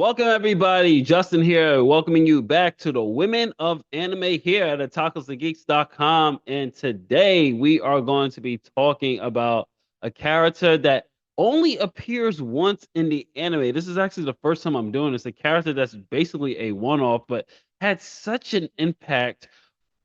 Welcome everybody, Justin here, welcoming you back to the Women of Anime here at otakusandgeeks.com. And today we are going to be talking about a character that only appears once in the anime. This is actually the first time I'm doing this. A character that's basically a one-off, but had such an impact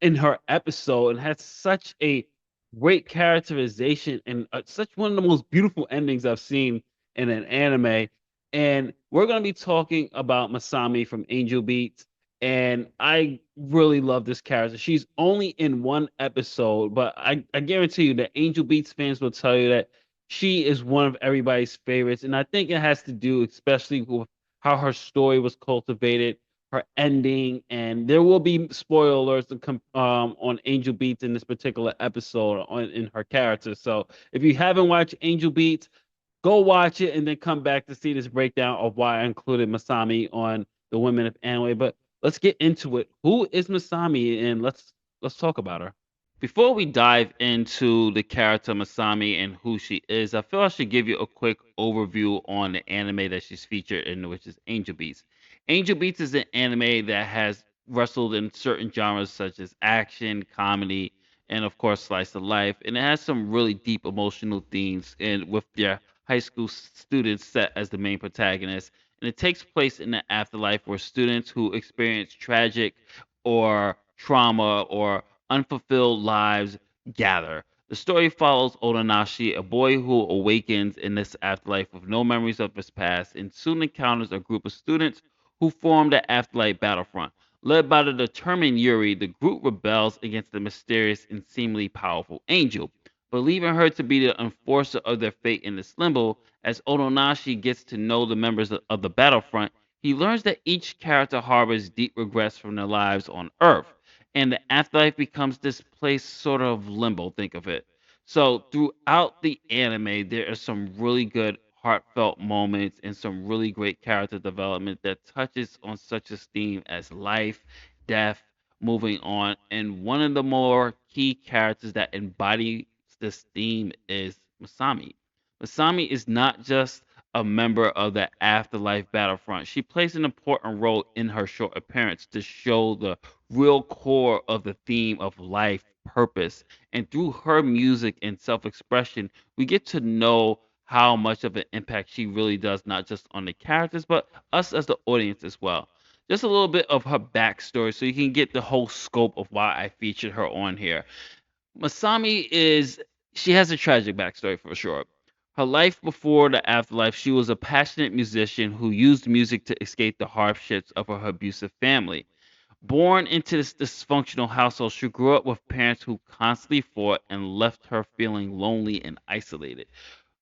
in her episode and had such a great characterization and such one of the most beautiful endings I've seen in an anime. And we're going to be talking about Masami from Angel Beats. And I really love this character. She's only in one episode, but I guarantee you that Angel Beats fans will tell you that she is one of everybody's favorites. And I think it has to do, especially with how her story was cultivated, her ending, and there will be spoilers to come on Angel Beats in this particular episode in her character. So if you haven't watched Angel Beats, go watch it and then come back to see this breakdown of why I included Masami on the Women of Anime. But let's get into it. Who is Masami, and let's talk about her. Before we dive into the character Masami and who she is, I feel I should give you a quick overview on the anime that she's featured in, which is Angel Beats. Angel Beats is an anime that has wrestled in certain genres such as action, comedy, and of course slice of life, and it has some really deep emotional themes, and with their high school students set as the main protagonist. And it takes place in the afterlife where students who experience tragic or trauma or unfulfilled lives gather. The story follows Otonashi, a boy who awakens in this afterlife with no memories of his past and soon encounters a group of students who form the afterlife battlefront. Led by the determined Yuri, the group rebels against the mysterious and seemingly powerful Angel, believing her to be the enforcer of their fate in this limbo. As Otonashi gets to know the members of the battlefront, he learns that each character harbors deep regrets from their lives on Earth, and the afterlife becomes this place sort of limbo, think of it. So throughout the anime there are some really good heartfelt moments and some really great character development that touches on such a theme as life, death, moving on. And one of the more key characters that embody this theme is Masami. Masami is not just a member of the afterlife battlefront. She plays an important role in her short appearance to show the real core of the theme of life, purpose. And through her music and self expression, we get to know how much of an impact she really does, not just on the characters, but us as the audience as well. Just a little bit of her backstory so you can get the whole scope of why I featured her on here. Masami is she has a tragic backstory for sure. Her life before the afterlife, she was a passionate musician who used music to escape the hardships of her abusive family. Born into this dysfunctional household, she grew up with parents who constantly fought and left her feeling lonely and isolated.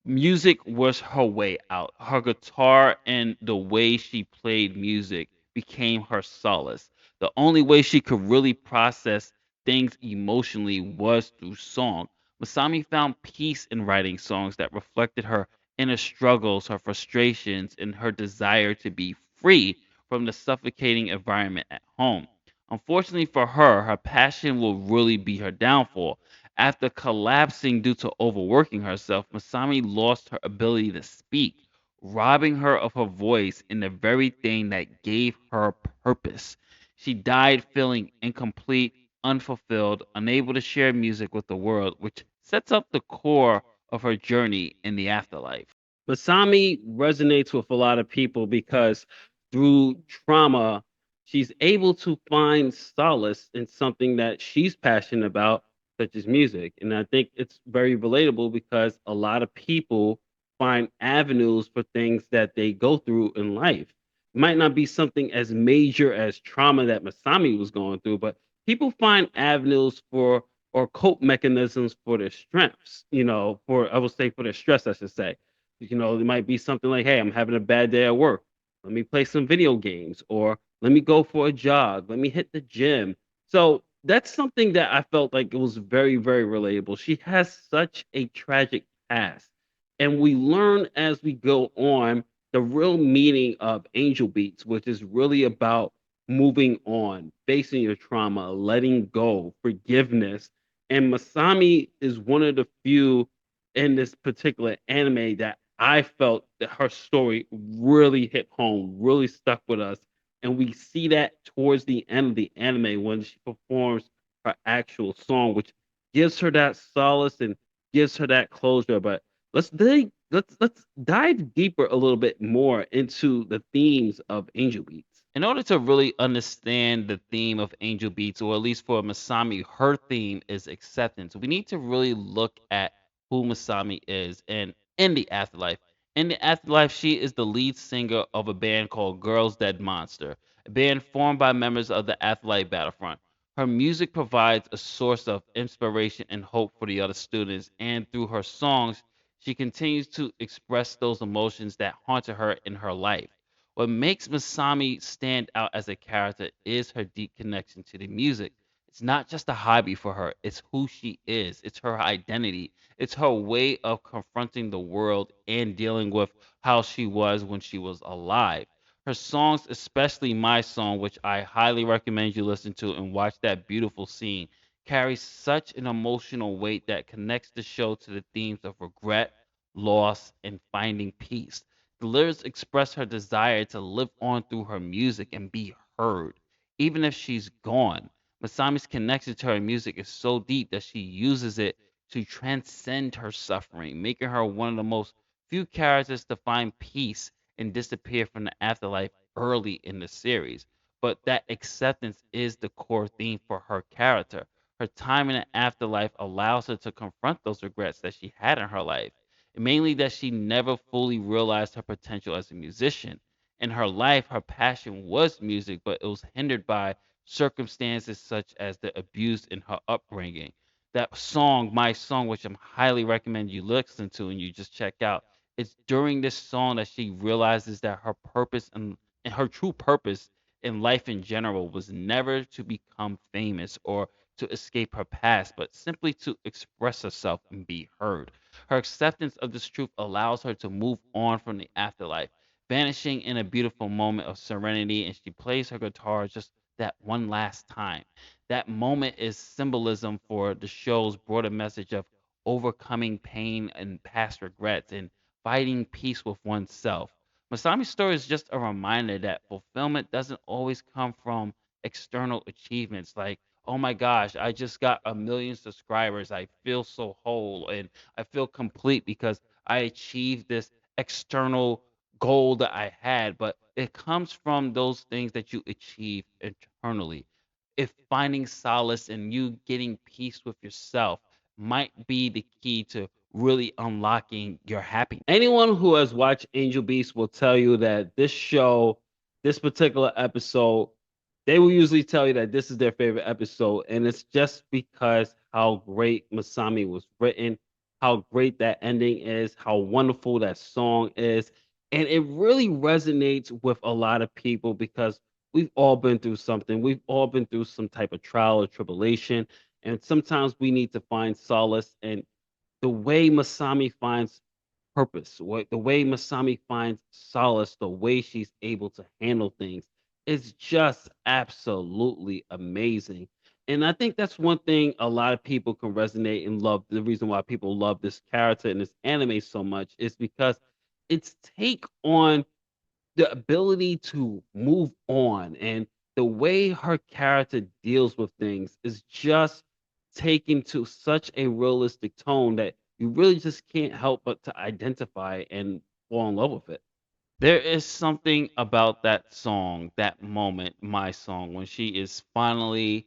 Music was her way out. Her guitar and the way she played music became her solace. The only way she could really process things emotionally was through song. Masami found peace in writing songs that reflected her inner struggles, her frustrations, and her desire to be free from the suffocating environment at home. Unfortunately for her, her passion will really be her downfall. After collapsing due to overworking herself, Masami lost her ability to speak, robbing her of her voice and the very thing that gave her purpose. She died feeling incomplete, unfulfilled, unable to share music with the world, which sets up the core of her journey in the afterlife. Masami resonates with a lot of people because through trauma, she's able to find solace in something that she's passionate about, such as music. And I think it's very relatable because a lot of people find avenues for things that they go through in life. It might not be something as major as trauma that Masami was going through, but people find avenues for or cope mechanisms for their strengths, for I would say for their stress, I should say. It might be something like, hey, I'm having a bad day at work. Let me play some video games, or let me go for a jog. Let me hit the gym. So that's something that I felt like it was very, very relatable. She has such a tragic past. And we learn as we go on the real meaning of Angel Beats, which is really about moving on, facing your trauma, letting go, forgiveness. And Masami is one of the few in this particular anime that I felt that her story really hit home, really stuck with us. And we see that towards the end of the anime when she performs her actual song, which gives her that solace and gives her that closure. But let's dive deeper a little bit more into the themes of Angel Beats. In order to really understand the theme of Angel Beats, or at least for Masami, her theme is acceptance. We need to really look at who Masami is and in the afterlife. In the afterlife, she is the lead singer of a band called Girls Dead Monster, a band formed by members of the Afterlife Battlefront. Her music provides a source of inspiration and hope for the other students, and through her songs, she continues to express those emotions that haunted her in her life. What makes Masami stand out as a character is her deep connection to the music. It's not just a hobby for her, it's who she is, it's her identity, it's her way of confronting the world and dealing with how she was when she was alive. Her songs, especially my song, which I highly recommend you listen to and watch that beautiful scene, carries such an emotional weight that connects the show to the themes of regret, loss, and finding peace. The lyrics express her desire to live on through her music and be heard, even if she's gone. Masami's connection to her music is so deep that she uses it to transcend her suffering, making her one of the most few characters to find peace and disappear from the afterlife early in the series. But that acceptance is the core theme for her character. Her time in the afterlife allows her to confront those regrets that she had in her life, mainly that she never fully realized her potential as a musician. In her life, her passion was music, but it was hindered by circumstances such as the abuse in her upbringing. That song, my song, which I'm highly recommend you listen to and you just check out, it's during this song that she realizes that her purpose and her true purpose in life in general was never to become famous or to escape her past, but simply to express herself and be heard. Her acceptance of this truth allows her to move on from the afterlife, vanishing in a beautiful moment of serenity, and she plays her guitar just that one last time. That moment is symbolism for the show's broader message of overcoming pain and past regrets and fighting peace with oneself. Masami's story is just a reminder that fulfillment doesn't always come from external achievements like, oh my gosh, I just got 1 million subscribers. I feel so whole and I feel complete because I achieved this external goal that I had, but it comes from those things that you achieve internally. If finding solace and you getting peace with yourself might be the key to really unlocking your happiness. Anyone who has watched Angel Beats will tell you that this show, this particular episode, they will usually tell you that this is their favorite episode, and it's just because how great Masami was written, how great that ending is, how wonderful that song is, and it really resonates with a lot of people because we've all been through something. We've all been through some type of trial or tribulation, and sometimes we need to find solace. And the way Masami finds purpose, the way Masami finds solace, the way she's able to handle things is just absolutely amazing. And I think that's one thing a lot of people can resonate and love. The reason why people love this character in this anime so much is because its take on the ability to move on and the way her character deals with things is just taken to such a realistic tone that you really just can't help but to identify and fall in love with it. There is something about that song, that moment, my song, when she is finally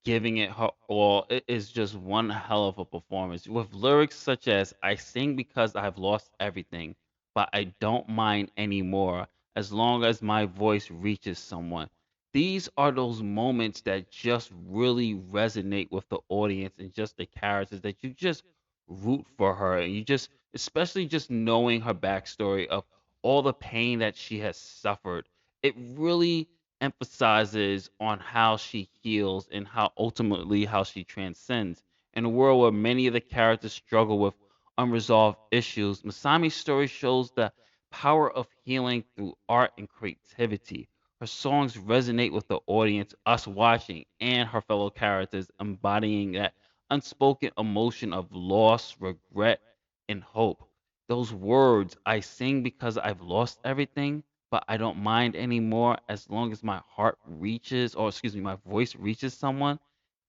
giving it her all. It is just one hell of a performance with lyrics such as, I sing because I've lost everything, but I don't mind anymore as long as my voice reaches someone. These are those moments that just really resonate with the audience and just the characters that you just root for her. And you just, especially just knowing her backstory of all the pain that she has suffered, it really emphasizes on how she heals and how ultimately how she transcends. In a world where many of the characters struggle with unresolved issues, Masami's story shows the power of healing through art and creativity. Her songs resonate with the audience, us watching, and her fellow characters, embodying that unspoken emotion of loss, regret, and hope. Those words, I sing because I've lost everything, but I don't mind anymore as long as my heart reaches, or excuse me, my voice reaches someone.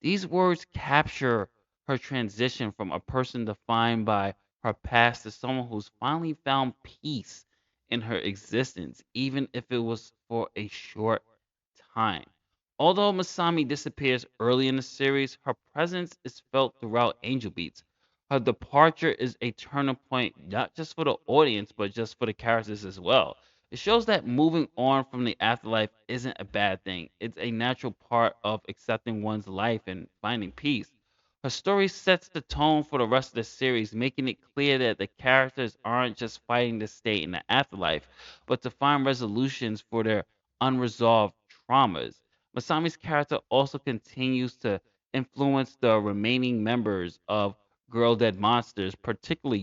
These words capture her transition from a person defined by her past to someone who's finally found peace in her existence, even if it was for a short time. Although Masami disappears early in the series, her presence is felt throughout Angel Beats. Her departure is a turning point not just for the audience, but just for the characters as well. It shows that moving on from the afterlife isn't a bad thing. It's a natural part of accepting one's life and finding peace. Her story sets the tone for the rest of the series, making it clear that the characters aren't just fighting to stay in the afterlife, but to find resolutions for their unresolved traumas. Masami's character also continues to influence the remaining members of Girl Dead Monsters, particularly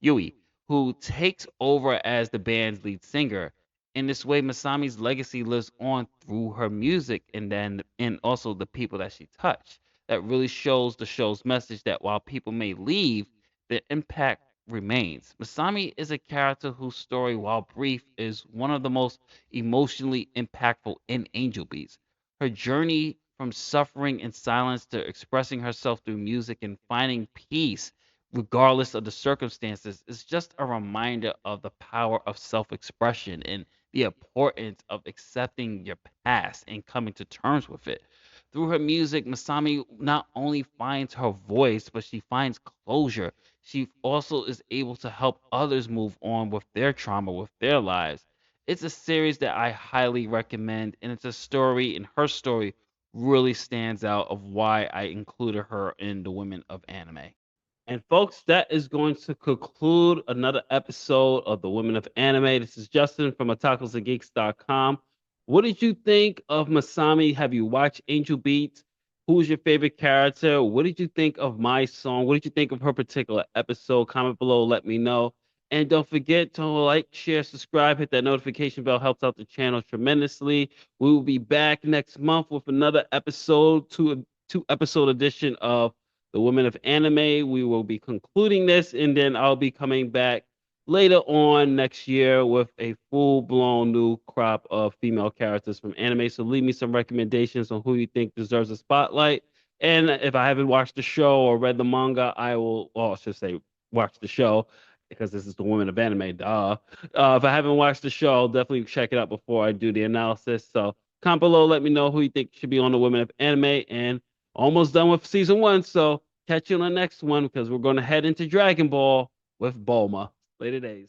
Yui, who takes over as the band's lead singer. In this way, Masami's legacy lives on through her music and also the people that she touched. That really shows the show's message that while people may leave, the impact remains. Masami is a character whose story, while brief, is one of the most emotionally impactful in Angel Beats. Her journey from suffering in silence to expressing herself through music and finding peace, regardless of the circumstances, is just a reminder of the power of self expression and the importance of accepting your past and coming to terms with it. Through her music, Masami not only finds her voice, but she finds closure. She also is able to help others move on with their trauma, with their lives. It's a series that I highly recommend, and it's a story, and her story really stands out of why I included her in the women of anime. And folks, that is going to conclude another episode of the Women of Anime. This is Justin from otakusandgeeks.com. What did you think of Masami? Have you watched Angel Beats? Who's your favorite character? What did you think of my song? What did you think of her particular episode? Comment below, let me know. And don't forget to like, share, subscribe, hit that notification bell. Helps out the channel tremendously. We will be back next month with another episode, two episode edition of the Women of Anime. We will be concluding this, and then I'll be coming back later on next year with a full blown new crop of female characters from anime. So leave me some recommendations on who you think deserves a spotlight. And if I haven't watched the show or read the manga, I will, well, I should say, watch the show because this is the Women of Anime. Duh. If I haven't watched the show, I'll definitely check it out before I do the analysis. So comment below, let me know who you think should be on the Women of Anime, and almost done with season one. So catch you on the next one because we're going to head into Dragon Ball with Bulma. Later days.